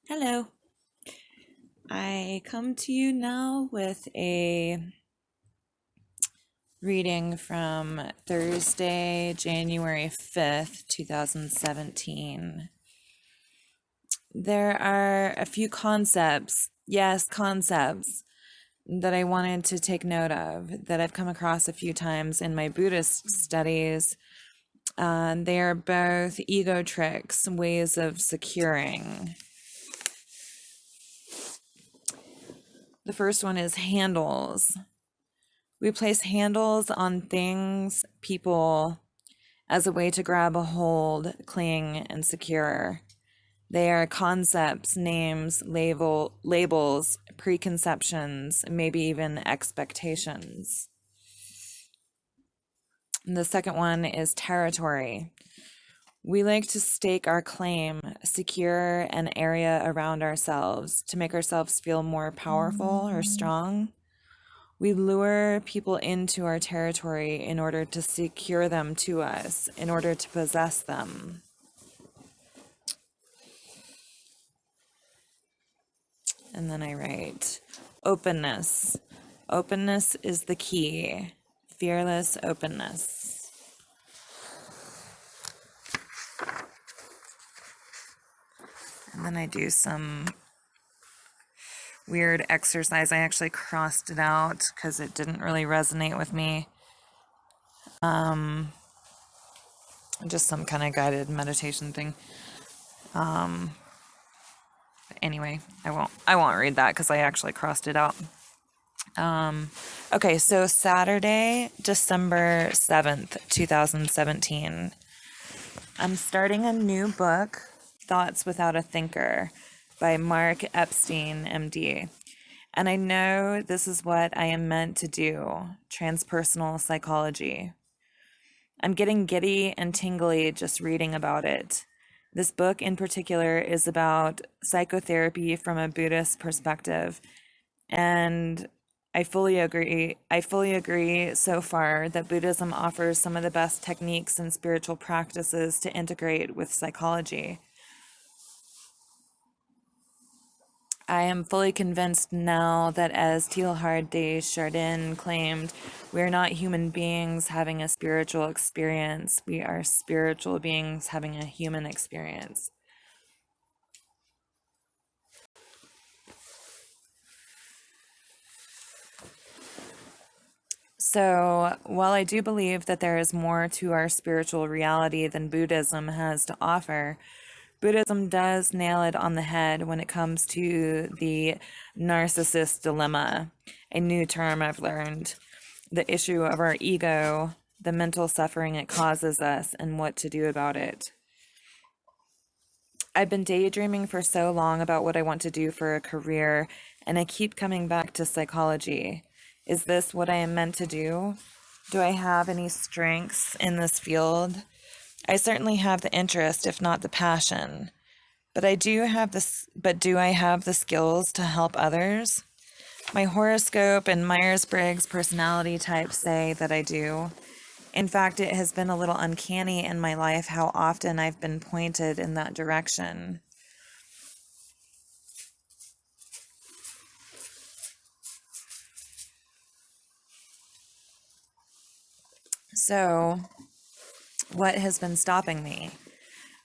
Hello. I come to you now with a reading from Thursday, January 5th, 2017. There are a few concepts, that I wanted to take note of that I've come across a few times in my Buddhist studies. They are both ego tricks, ways of securing. The first one is handles. We place handles on things, people, as a way to grab a hold, cling, and secure. They are concepts, names, labels, preconceptions, maybe even expectations. And the second one is territory. We like to stake our claim, secure an area around ourselves to make ourselves feel more powerful or strong. We lure people into our territory in order to secure them to us, in order to possess them. And then I write, openness. Openness is the key. Fearless openness. And then I do some weird exercise. I actually crossed it out because it didn't really resonate with me. Just some kind of guided meditation thing. Anyway, I won't read that because I actually crossed it out. Okay, so Saturday, December 7th, 2017. I'm starting a new book, Thoughts Without a Thinker, by Mark Epstein, MD. And I know this is what I am meant to do, transpersonal psychology. I'm getting giddy and tingly just reading about it. This book in particular is about psychotherapy from a Buddhist perspective. And I fully agree so far that Buddhism offers some of the best techniques and spiritual practices to integrate with psychology. I am fully convinced now that, as Teilhard de Chardin claimed, we are not human beings having a spiritual experience. We are spiritual beings having a human experience. So, while I do believe that there is more to our spiritual reality than Buddhism has to offer, Buddhism does nail it on the head when it comes to the Narcissist Dilemma, a new term I've learned, the issue of our ego, the mental suffering it causes us, and what to do about it. I've been daydreaming for so long about what I want to do for a career, and I keep coming back to psychology. Is this what I am meant to do? Do I have any strengths in this field? I certainly have the interest, if not the passion. But do I have the skills to help others? My horoscope and Myers-Briggs personality types say that I do. In fact, it has been a little uncanny in my life how often I've been pointed in that direction. So, what has been stopping me?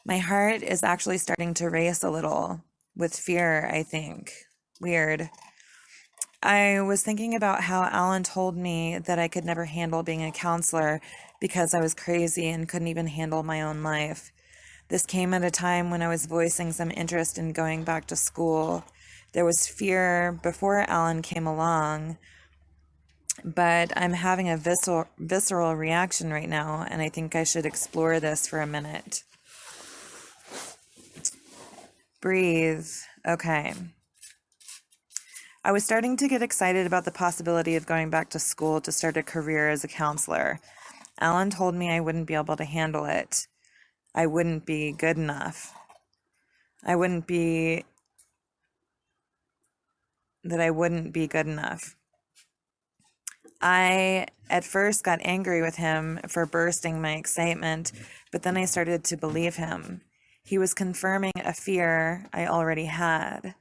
My heart is actually starting to race a little with fear, I think. Weird. I was thinking about how Alan told me that I could never handle being a counselor because I was crazy and couldn't even handle my own life. This came at a time when I was voicing some interest in going back to school. There was fear before Alan came along, but I'm having a visceral reaction right now, and I think I should explore this for a minute. Breathe. Okay. I was starting to get excited about the possibility of going back to school to start a career as a counselor. Alan told me I wouldn't be able to handle it. I wouldn't be good enough. I wouldn't be good enough. I at first got angry with him for bursting my excitement, but then I started to believe him. He was confirming a fear I already had.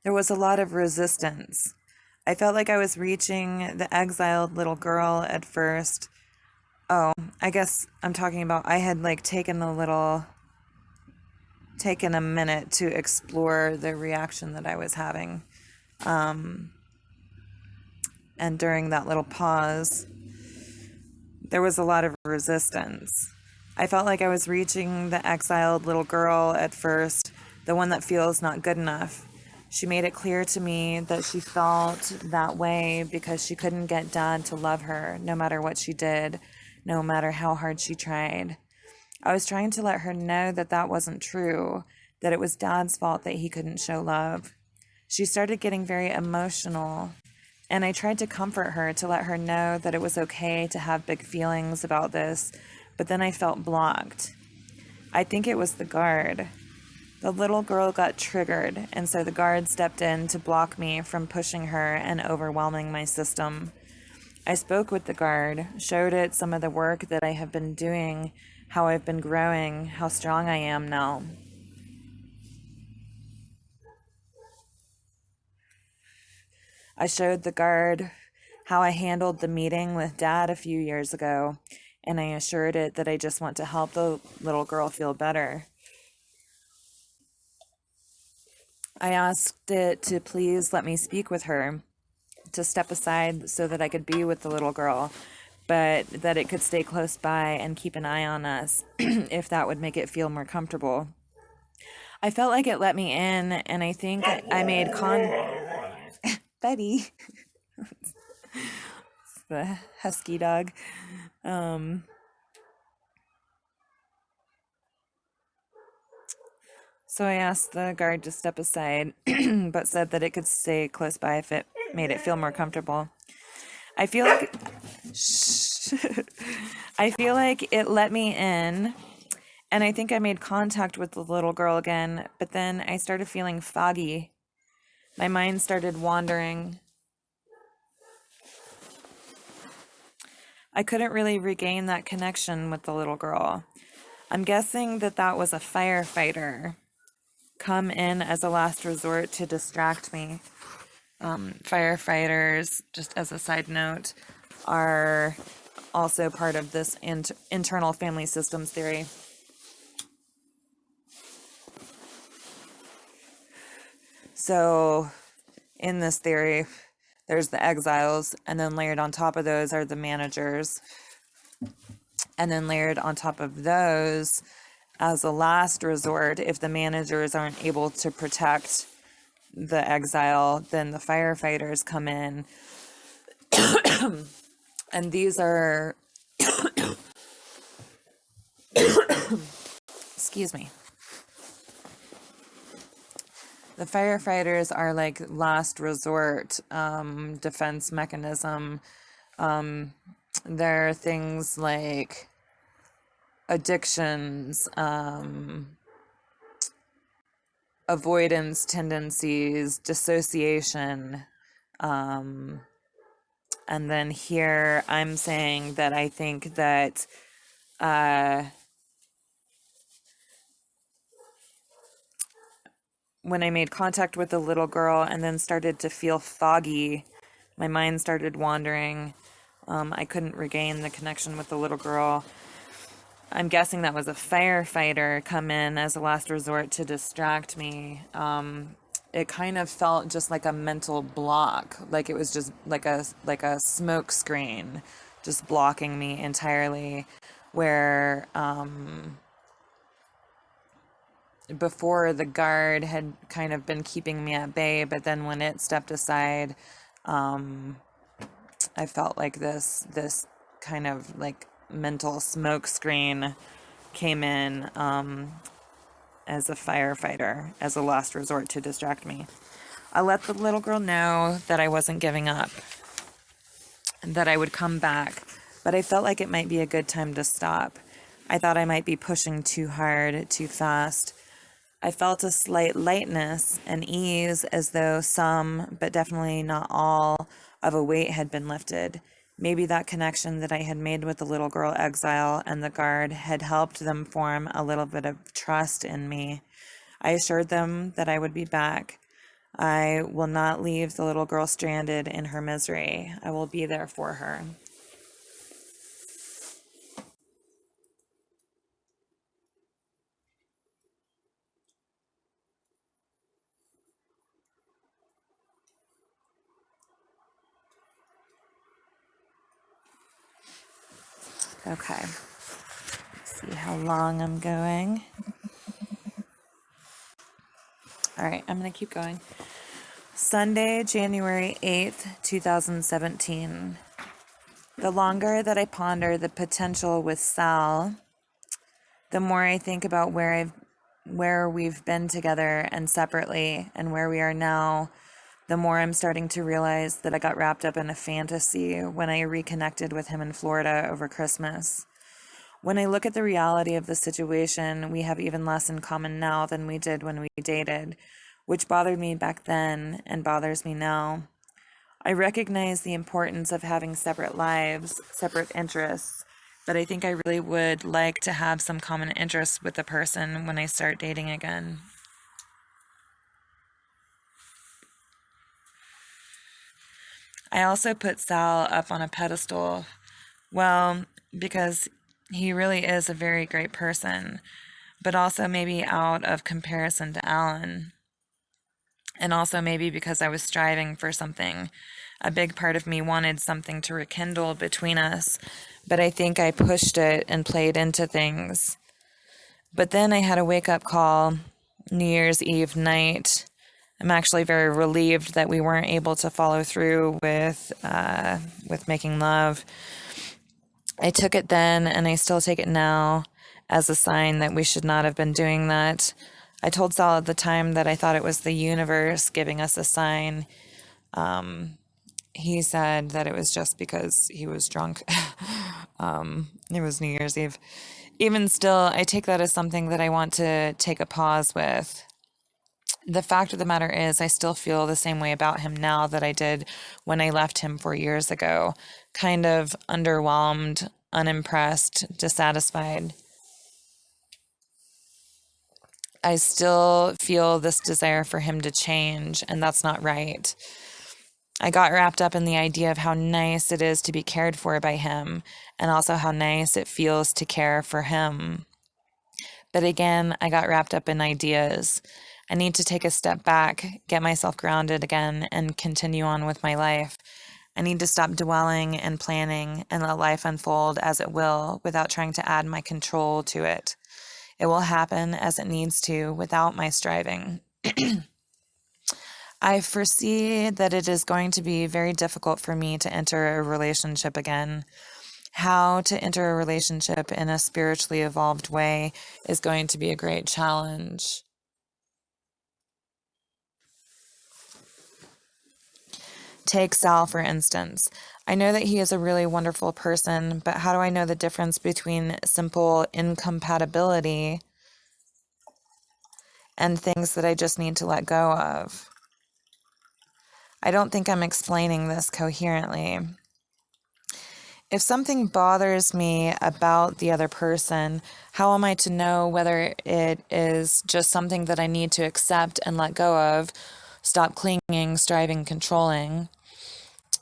There was a lot of resistance. I felt like I was reaching the exiled little girl at first. Oh, I guess I'm talking about I had like taken a minute to explore the reaction that I was having. And during that little pause, there was a lot of resistance. I felt like I was reaching the exiled little girl at first, the one that feels not good enough. She made it clear to me that she felt that way because she couldn't get Dad to love her, no matter what she did, no matter how hard she tried. I was trying to let her know that that wasn't true, that it was Dad's fault that he couldn't show love. She started getting very emotional, and I tried to comfort her to let her know that it was okay to have big feelings about this, but then I felt blocked. I think it was the guard. The little girl got triggered, and so the guard stepped in to block me from pushing her and overwhelming my system. I spoke with the guard, showed it some of the work that I have been doing, how I've been growing, how strong I am now. I showed the guard how I handled the meeting with Dad a few years ago, and I assured it that I just want to help the little girl feel better. I asked it to please let me speak with her, to step aside so that I could be with the little girl, but that it could stay close by and keep an eye on us if that would make it feel more comfortable. I felt like it let me in, and I think I made Betty. It's the husky dog. So I asked the guard to step aside, but said that it could stay close by if it made it feel more comfortable. I feel like I feel like it let me in, and I think I made contact with the little girl again, but then I started feeling foggy. My mind started wandering. I couldn't really regain that connection with the little girl. I'm guessing that that was a firefighter come in as a last resort to distract me. Firefighters, just as a side note, are also part of this internal family systems theory. So in this theory, there's the exiles, and then layered on top of those are the managers. And then layered on top of those, as a last resort, if the managers aren't able to protect the exile, then the firefighters come in. And these are, excuse me. The firefighters are like last resort defense mechanism. There are things like addictions, avoidance tendencies, dissociation. And then here I'm saying that I think that when I made contact with the little girl and then started to feel foggy, my mind started wandering. I couldn't regain the connection with the little girl. I'm guessing that was a firefighter come in as a last resort to distract me. It kind of felt just like a mental block, like it was just like a smoke screen, just blocking me entirely. Where before the guard had kind of been keeping me at bay, but then when it stepped aside, I felt like this kind of like mental smoke screen came in as a firefighter, as a last resort to distract me. I let the little girl know that I wasn't giving up, that I would come back, but I felt like it might be a good time to stop. I thought I might be pushing too hard, too fast. I felt a slight lightness and ease, as though some, but definitely not all, of a weight had been lifted. Maybe that connection that I had made with the little girl exile and the guard had helped them form a little bit of trust in me. I assured them that I would be back. I will not leave the little girl stranded in her misery. I will be there for her. Okay. See how long I'm going. All right, I'm going to keep going. Sunday, January 8th, 2017. The longer that I ponder the potential with Sal, the more I think about where we've been together and separately and where we are now, the more I'm starting to realize that I got wrapped up in a fantasy when I reconnected with him in Florida over Christmas. When I look at the reality of the situation, we have even less in common now than we did when we dated, which bothered me back then and bothers me now. I recognize the importance of having separate lives, separate interests, but I think I really would like to have some common interests with the person when I start dating again. I also put Sal up on a pedestal, well, because he really is a very great person, but also maybe out of comparison to Alan. And also maybe because I was striving for something. A big part of me wanted something to rekindle between us, but I think I pushed it and played into things. But then I had a wake-up call New Year's Eve night. I'm actually very relieved that we weren't able to follow through with making love. I took it then, and I still take it now, as a sign that we should not have been doing that. I told Sal at the time that I thought it was the universe giving us a sign. He said that it was just because he was drunk. It was New Year's Eve. Even still, I take that as something that I want to take a pause with. The fact of the matter is, I still feel the same way about him now that I did when I left him 4 years ago. Kind of underwhelmed, unimpressed, dissatisfied. I still feel this desire for him to change, and that's not right. I got wrapped up in the idea of how nice it is to be cared for by him, and also how nice it feels to care for him. But again, I got wrapped up in ideas. I need to take a step back, get myself grounded again, and continue on with my life. I need to stop dwelling and planning and let life unfold as it will without trying to add my control to it. It will happen as it needs to without my striving. I foresee that it is going to be very difficult for me to enter a relationship again. How to enter a relationship in a spiritually evolved way is going to be a great challenge. Take Sal, for instance. I know that he is a really wonderful person, but how do I know the difference between simple incompatibility and things that I just need to let go of? I don't think I'm explaining this coherently. If something bothers me about the other person, how am I to know whether it is just something that I need to accept and let go of, stop clinging, striving, controlling,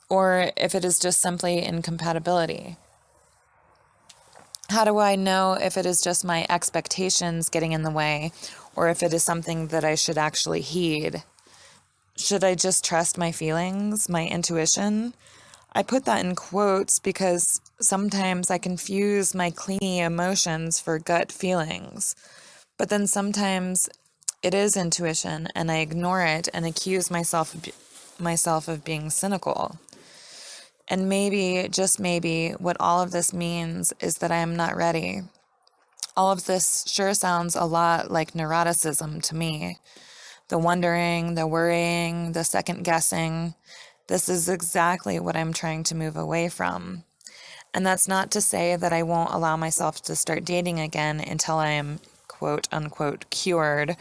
or if it is just simply incompatibility? How do I know if it is just my expectations getting in the way, or if it is something that I should actually heed? Should I just trust my feelings, my intuition? I put that in quotes because sometimes I confuse my clingy emotions for gut feelings. But then sometimes it is intuition and I ignore it and accuse myself of being cynical. And maybe, just maybe, what all of this means is that I am not ready. All of this sure sounds a lot like neuroticism to me. The wondering, the worrying, the second guessing. This is exactly what I'm trying to move away from. And that's not to say that I won't allow myself to start dating again until I am, quote unquote, cured.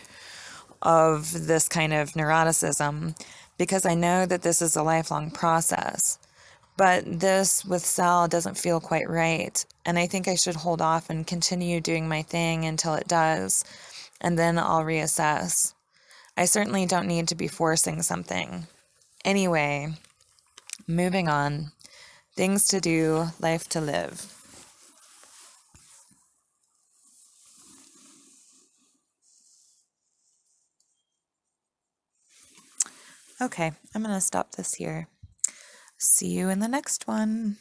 of this kind of neuroticism because I know that this is a lifelong process. But this with Sal doesn't feel quite right. And I think I should hold off and continue doing my thing until it does. And then I'll reassess. I certainly don't need to be forcing something. Anyway, moving on. Things to do, life to live. Okay, I'm going to stop this here. See you in the next one.